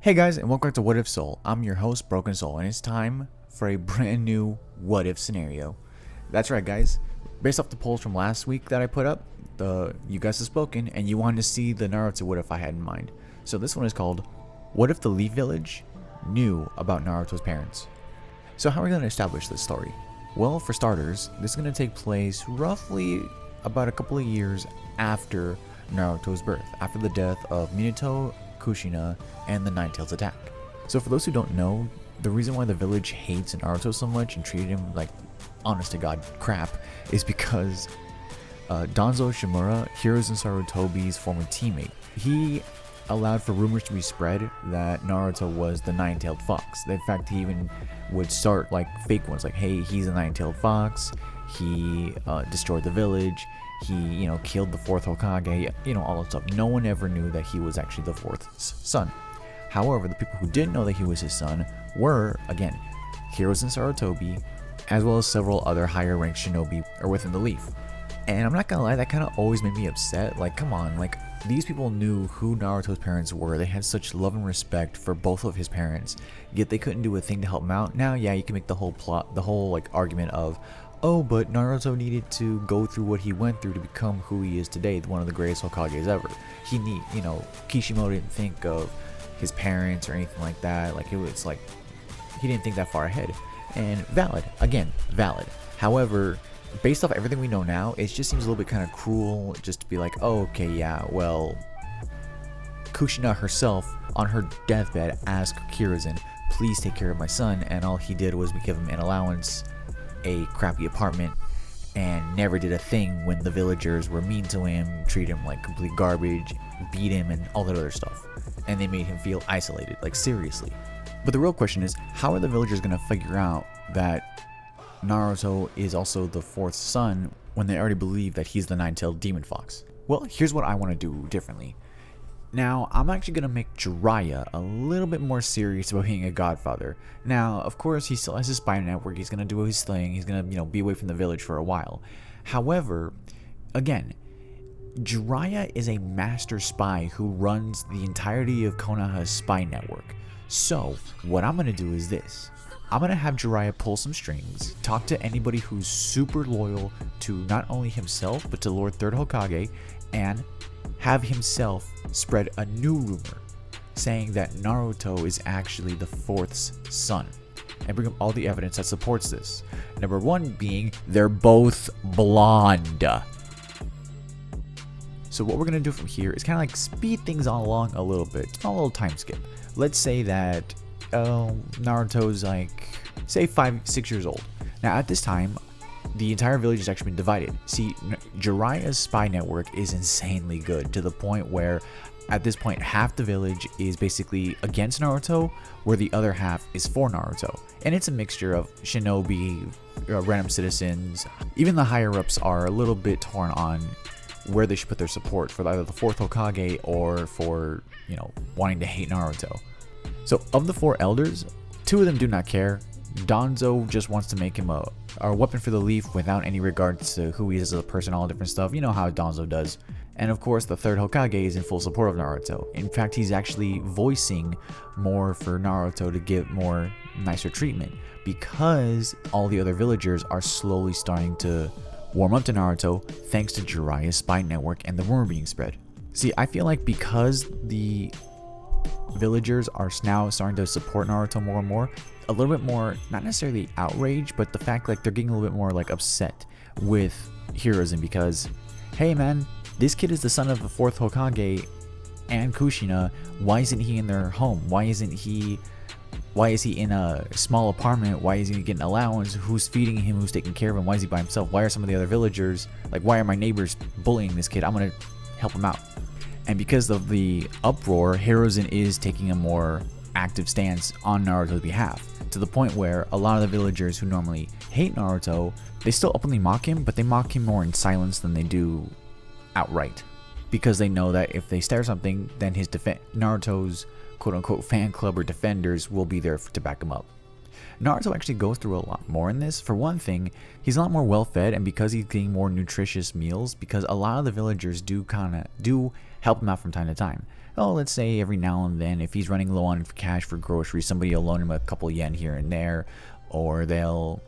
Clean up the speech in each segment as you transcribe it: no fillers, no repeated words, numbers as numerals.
Hey guys, and welcome back to What If Soul. I'm your host, Broken Soul, and it's time for a brand new What If scenario. That's right, guys. Based off the polls from last week that I put up, you guys have spoken, and you wanted to see the Naruto What If I had in mind. So this one is called, What If the Leaf Village Knew About Naruto's Parents? So how are we going to establish this story? Well, for starters, this is going to take place roughly about a couple of years after Naruto's birth, after the death of Minato, Kushina, and the Nine-Tails attack. So for those who don't know, the reason why the village hates Naruto so much and treated him like honest to god crap is because Danzo Shimura, Hiruzen Sarutobi's former teammate, he allowed for rumors to be spread that Naruto was the nine-tailed fox. In fact, he even would start like fake ones, like, hey, he's a nine-tailed fox, he destroyed the village, he, killed the fourth Hokage, all that stuff. No one ever knew that he was actually the fourth son. However, the people who didn't know that he was his son were, again, Hiruzen Sarutobi, as well as several other higher ranked shinobi are within the Leaf. And I'm not gonna lie, that kind of always made me upset. Like, come on, like, these people knew who Naruto's parents were. They had such love and respect for both of his parents, yet they couldn't do a thing to help him out. Now, yeah, you can make the whole argument of, oh, but Naruto needed to go through what he went through to become who he is today, one of the greatest Hokages ever. Kishimoto didn't think of his parents or anything like that. Like, it was like, he didn't think that far ahead. And valid. However, based off everything we know now, it just seems a little bit kind of cruel just to be like, oh, okay, yeah, well, Kushina herself on her deathbed asked Hiruzen, please take care of my son, and all he did was give him an allowance, a crappy apartment, and never did a thing when the villagers were mean to him, treat him like complete garbage, beat him, and all that other stuff. And they made him feel isolated, like seriously. But the real question is, how are the villagers going to figure out that Naruto is also the fourth son when they already believe that he's the nine-tailed demon fox? Well, here's what I want to do differently. Now, I'm actually going to make Jiraiya a little bit more serious about being a godfather. Now, of course, he still has his spy network. He's going to do his thing. He's going to, be away from the village for a while. However, again, Jiraiya is a master spy who runs the entirety of Konoha's spy network. So, what I'm going to do is this. I'm going to have Jiraiya pull some strings, talk to anybody who's super loyal to not only himself, but to Lord Third Hokage, and have himself spread a new rumor saying that Naruto is actually the fourth's son, and bring up all the evidence that supports this. Number one being, they're both blonde. So what we're going to do from here is kind of like speed things on along a little bit, a little time skip. Let's say that Naruto's like, say 5-6 years old. Now at this time, the entire village has actually been divided. See, Jiraiya's spy network is insanely good, to the point where at this point half the village is basically against Naruto, where the other half is for Naruto. And it's a mixture of shinobi, random citizens. Even the higher ups are a little bit torn on where they should put their support for either the fourth Hokage or for, wanting to hate Naruto. So of the four elders, 2 of them do not care. Danzo just wants to make him a weapon for the Leaf without any regards to who he is as a person, all different stuff. You know how Danzo does. And of course, the third Hokage is in full support of Naruto. In fact, he's actually voicing more for Naruto to get more nicer treatment, because all the other villagers are slowly starting to warm up to Naruto thanks to Jiraiya's spy network and the rumor being spread. See, I feel like because the villagers are now starting to support Naruto more and more, a little bit more, not necessarily outraged, but the fact like they're getting a little bit more like upset with Hiruzen, because, hey man, this kid is the son of the fourth Hokage and Kushina. Why isn't he in their home? Why is he in a small apartment? Why is he getting allowance? Who's feeding him? Who's taking care of him? Why is he by himself? Why are some of the other villagers, like, why are my neighbors bullying this kid? I'm gonna help him out. And because of the uproar, Hiruzen is taking a more active stance on Naruto's behalf, to the point where a lot of the villagers who normally hate Naruto, they still openly mock him, but they mock him more in silence than they do outright, because they know that if they stare something, then his Naruto's quote-unquote fan club or defenders will be there to back him up. Naruto actually goes through a lot more in this. For one thing, he's a lot more well fed, and because he's getting more nutritious meals, because a lot of the villagers do help him out from time to time. Oh, let's say every now and then, if he's running low on cash for groceries, somebody will loan him a couple yen here and there, or they'll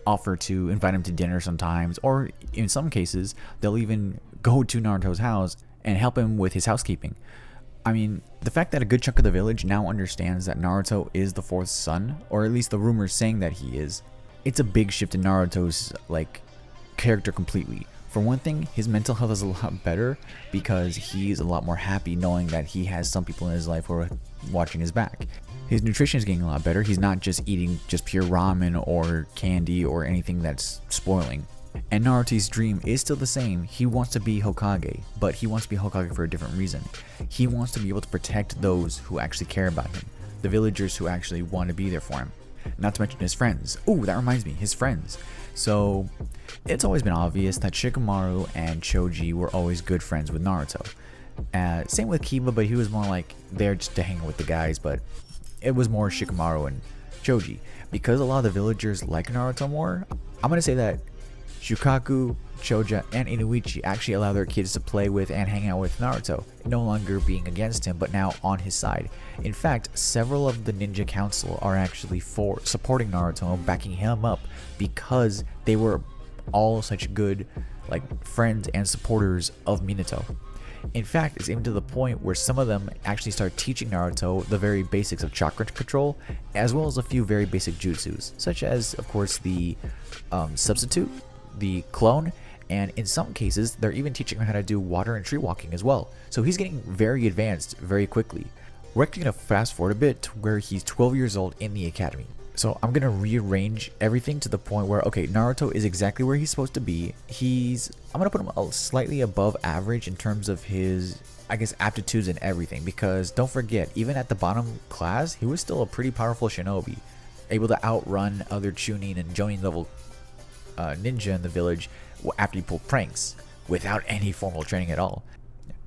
offer to invite him to dinner sometimes, or in some cases, they'll even go to Naruto's house and help him with his housekeeping. I mean, the fact that a good chunk of the village now understands that Naruto is the fourth son, or at least the rumors saying that he is, it's a big shift in Naruto's, character completely. For one thing, his mental health is a lot better because he's a lot more happy knowing that he has some people in his life who are watching his back. His nutrition is getting a lot better. He's not just eating just pure ramen or candy or anything that's spoiling. And Naruto's dream is still the same. He wants to be Hokage, but he wants to be Hokage for a different reason. He wants to be able to protect those who actually care about him, the villagers who actually want to be there for him. Not to mention his friends. Oh, that reminds me, his friends. So, it's always been obvious that Shikamaru and Choji were always good friends with Naruto. Same with Kiba, but he was more like there just to hang with the guys, but it was more Shikamaru and Choji. Because a lot of the villagers like Naruto more, I'm going to say that Shukaku, Choja, and Inuichi actually allow their kids to play with and hang out with Naruto, no longer being against him, but now on his side. In fact, several of the Ninja Council are actually for supporting Naruto and backing him up because they were all such good friends and supporters of Minato. In fact, it's even to the point where some of them actually start teaching Naruto the very basics of chakra control, as well as a few very basic jutsus, such as, of course, the substitute, the clone, and in some cases, they're even teaching him how to do water and tree walking as well. So he's getting very advanced very quickly. We're actually going to fast forward a bit to where he's 12 years old in the academy. So I'm going to rearrange everything to the point where, okay, Naruto is exactly where he's supposed to be. I'm going to put him slightly above average in terms of his, aptitudes and everything. Because don't forget, even at the bottom class, he was still a pretty powerful shinobi. Able to outrun other Chunin and Jonin level ninja in the village after he pulled pranks without any formal training at all.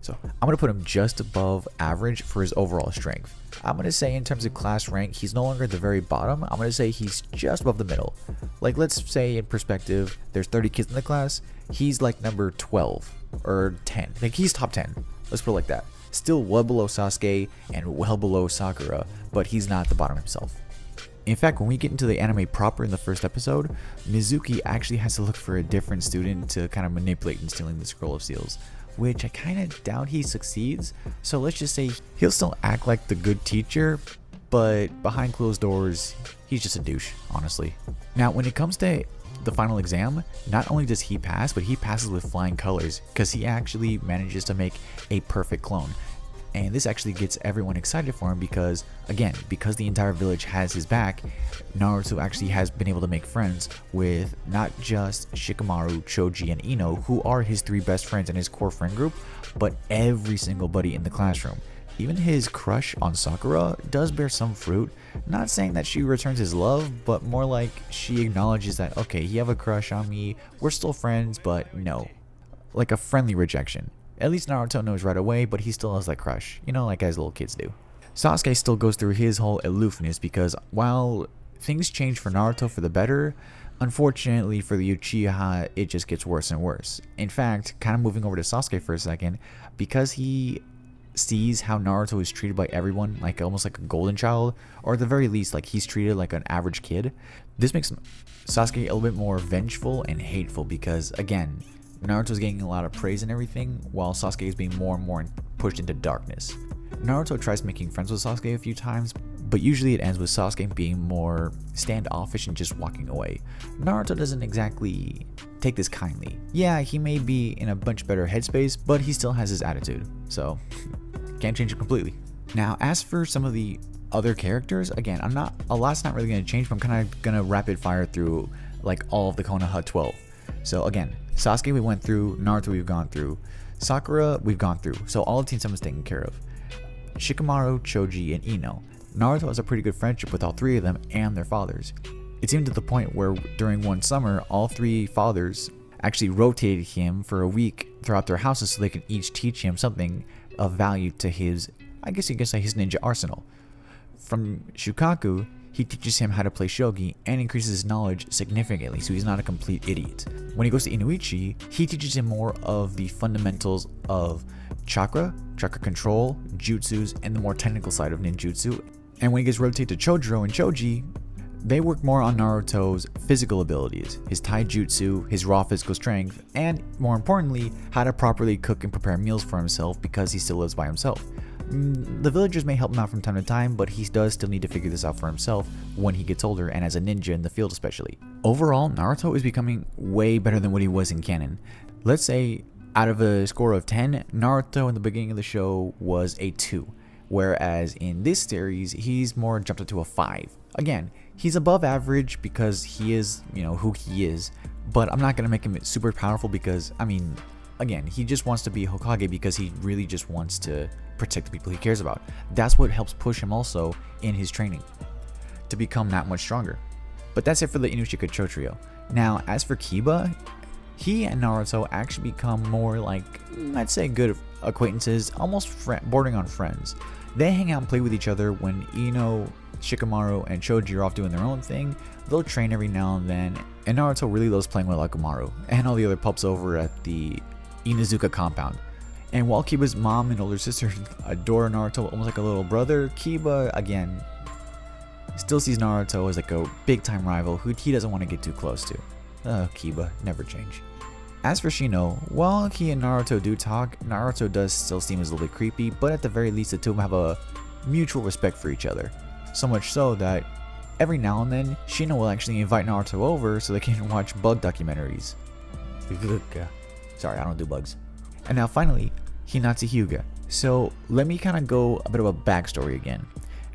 So I'm going to put him just above average for his overall strength. I'm going to say in terms of class rank, he's no longer at the very bottom. I'm going to say he's just above the middle. Let's say in perspective, there's 30 kids in the class. He's number 12 or 10. He's top 10. Let's put it like that. Still well below Sasuke and well below Sakura, but he's not at the bottom himself. In fact, when we get into the anime proper in the first episode, Mizuki actually has to look for a different student to kind of manipulate in stealing the Scroll of Seals, which I kind of doubt he succeeds. So let's just say he'll still act like the good teacher, but behind closed doors, he's just a douche, honestly. Now, when it comes to the final exam, not only does he pass, but he passes with flying colors because he actually manages to make a perfect clone. And this actually gets everyone excited for him because, again, because the entire village has his back, Naruto actually has been able to make friends with not just Shikamaru, Choji, and Ino, who are his three best friends in his core friend group, but every single buddy in the classroom. Even his crush on Sakura does bear some fruit. Not saying that she returns his love, but more like she acknowledges that, okay, you have a crush on me, we're still friends, but no. Like a friendly rejection. At least Naruto knows right away, but he still has that crush, as little kids do. Sasuke still goes through his whole aloofness because while things change for Naruto for the better, unfortunately for the Uchiha, it just gets worse and worse. In fact, kind of moving over to Sasuke for a second, because he sees how Naruto is treated by everyone, almost like a golden child, or at the very least, he's treated like an average kid, this makes Sasuke a little bit more vengeful and hateful because, again, Naruto's getting a lot of praise and everything, while Sasuke is being more and more pushed into darkness. Naruto tries making friends with Sasuke a few times, but usually it ends with Sasuke being more standoffish and just walking away. Naruto doesn't exactly take this kindly. Yeah, he may be in a much better headspace, but he still has his attitude, so can't change it completely. Now, as for some of the other characters, again, a lot's not really going to change, but I'm kind of going to rapid fire through all of the Konoha 12. So again, Sasuke we went through, Naruto we've gone through, Sakura we've gone through, so all of Team 7 is taken care of. Shikamaru, Choji, and Ino. Naruto has a pretty good friendship with all three of them and their fathers. It's even to the point where during one summer, all three fathers actually rotated him for a week throughout their houses so they can each teach him something of value to his, I guess you could say, his ninja arsenal. From Shukaku, he teaches him how to play shogi and increases his knowledge significantly, so he's not a complete idiot. When he goes to Inuichi, he teaches him more of the fundamentals of chakra control, jutsus, and the more technical side of ninjutsu. And when he gets rotated to Chojuro and Choji, they work more on Naruto's physical abilities, his taijutsu, his raw physical strength, and more importantly, how to properly cook and prepare meals for himself because he still lives by himself. The villagers may help him out from time to time, but he does still need to figure this out for himself when he gets older and as a ninja in the field especially. Overall, Naruto is becoming way better than what he was in canon. Let's say out of a score of 10, Naruto in the beginning of the show was a 2, whereas in this series, he's more jumped up to a 5. Again, he's above average because he is, who he is, but I'm not going to make him super powerful because, again, he just wants to be Hokage because he really just wants to protect the people he cares about. That's what helps push him also in his training to become that much stronger. But that's it for the Inushika trio. Now, as for Kiba, he and Naruto actually become more like, I'd say, good acquaintances, almost bordering on friends. They hang out and play with each other when Ino, Shikamaru, and Choji are off doing their own thing. They'll train every now and then, and Naruto really loves playing with Akamaru and all the other pups over at the Inuzuka compound. And while Kiba's mom and older sister adore Naruto almost like a little brother, Kiba, again, still sees Naruto as like a big-time rival who he doesn't want to get too close to. Kiba, never change. As for Shino, while he and Naruto do talk, Naruto does still seem as a little bit creepy, but at the very least the two of them have a mutual respect for each other. So much so that every now and then, Shino will actually invite Naruto over so they can watch bug documentaries. Sorry, I don't do bugs. And now finally, Hinata Hyuga. So let me kind of go a bit of a backstory again.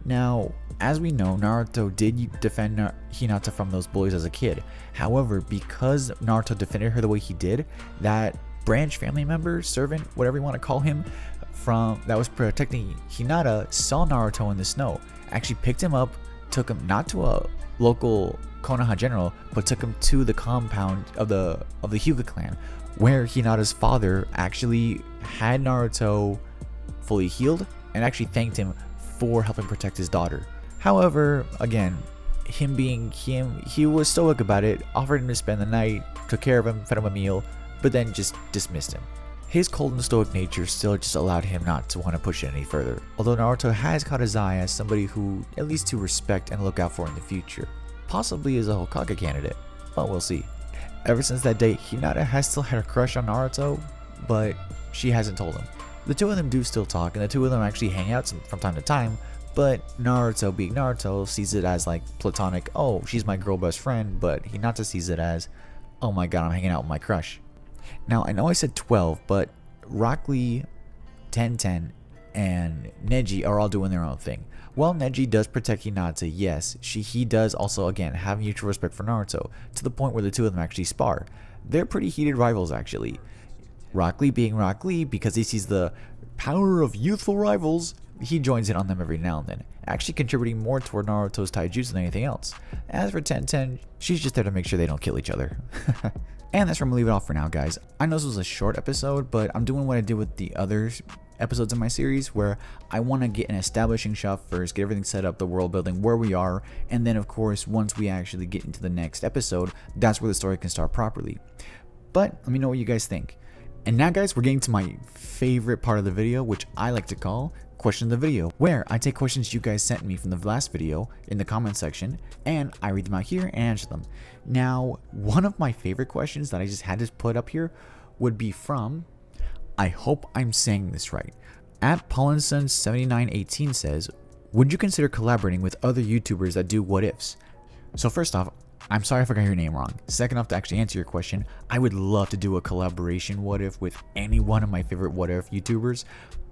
Now, as we know, Naruto did defend Hinata from those bullies as a kid. However, because Naruto defended her the way he did, that branch family member, servant, whatever you want to call him, that was protecting Hinata saw Naruto in the snow, actually picked him up, took him not to a local Konoha general, but took him to the compound of the Hyuga clan, where Hinata's father actually had Naruto fully healed and actually thanked him for helping protect his daughter. However, again, him being him, he was stoic about it, offered him to spend the night, took care of him, fed him a meal, but then just dismissed him. His cold and stoic nature still just allowed him not to want to push it any further, although Naruto has caught his eye as somebody who at least to respect and look out for in the future, possibly as a Hokage candidate, but we'll see. Ever since that day, Hinata has still had a crush on Naruto, but she hasn't told him. The two of them do still talk, and the two of them actually hang out from time to time, but Naruto, being Naruto, sees it as like platonic, oh, she's my girl best friend, but Hinata sees it as, oh my god, I'm hanging out with my crush. Now, I know I said 12, but Rock Lee, Tenten, and Neji are all doing their own thing. While Neji does protect Hinata, yes, he does also, again, have mutual respect for Naruto, to the point where the two of them actually spar. They're pretty heated rivals, actually. Rock Lee being Rock Lee, because he sees the power of youthful rivals, he joins in on them every now and then, actually contributing more toward Naruto's taijutsu than anything else. As for Tenten, she's just there to make sure they don't kill each other. And that's where I'm gonna leave it off for now, guys. I know this was a short episode, but I'm doing what I did with the other episodes in my series, where I want to get an establishing shot first, get everything set up, the world building, where we are, and then of course, once we actually get into the next episode, that's where the story can start properly. But let me know what you guys think. And now, guys, we're getting to my favorite part of the video, which I like to call question of the video, where I take questions you guys sent me from the last video in the comment section, and I read them out here and answer them. Now, one of my favorite questions that I just had to put up here would be from, I hope I'm saying this right, at Paulinson7918 says, would you consider collaborating with other YouTubers that do what ifs? So first off, I'm sorry if I got your name wrong. Second off, to actually answer your question, I would love to do a collaboration what if with any one of my favorite what if YouTubers,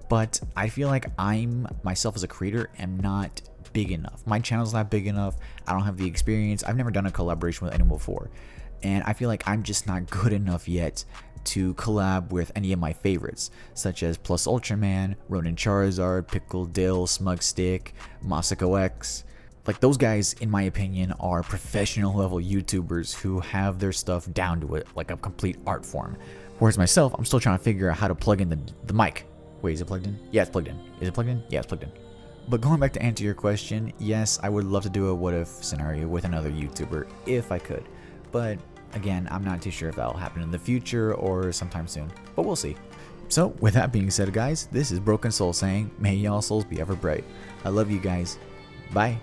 but I feel like I'm, myself as a creator, am not big enough. My channel's not big enough. I don't have the experience. I've never done a collaboration with anyone before. And I feel like I'm just not good enough yet to collab with any of my favorites, such as Plus Ultraman, Ronin Charizard, Pickle Dill, Smug Stick, Masako X. Like, those guys, in my opinion, are professional level YouTubers who have their stuff down to it, like a complete art form. Whereas myself, I'm still trying to figure out how to plug in the mic. Wait, is it plugged in? Yeah, it's plugged in. Is it plugged in? Yeah, it's plugged in. But going back to answer your question, yes, I would love to do a what if scenario with another YouTuber if I could. But again, I'm not too sure if that'll happen in the future or sometime soon, but we'll see. So, with that being said, guys, this is Broken Soul saying, may y'all souls be ever bright. I love you guys. Bye.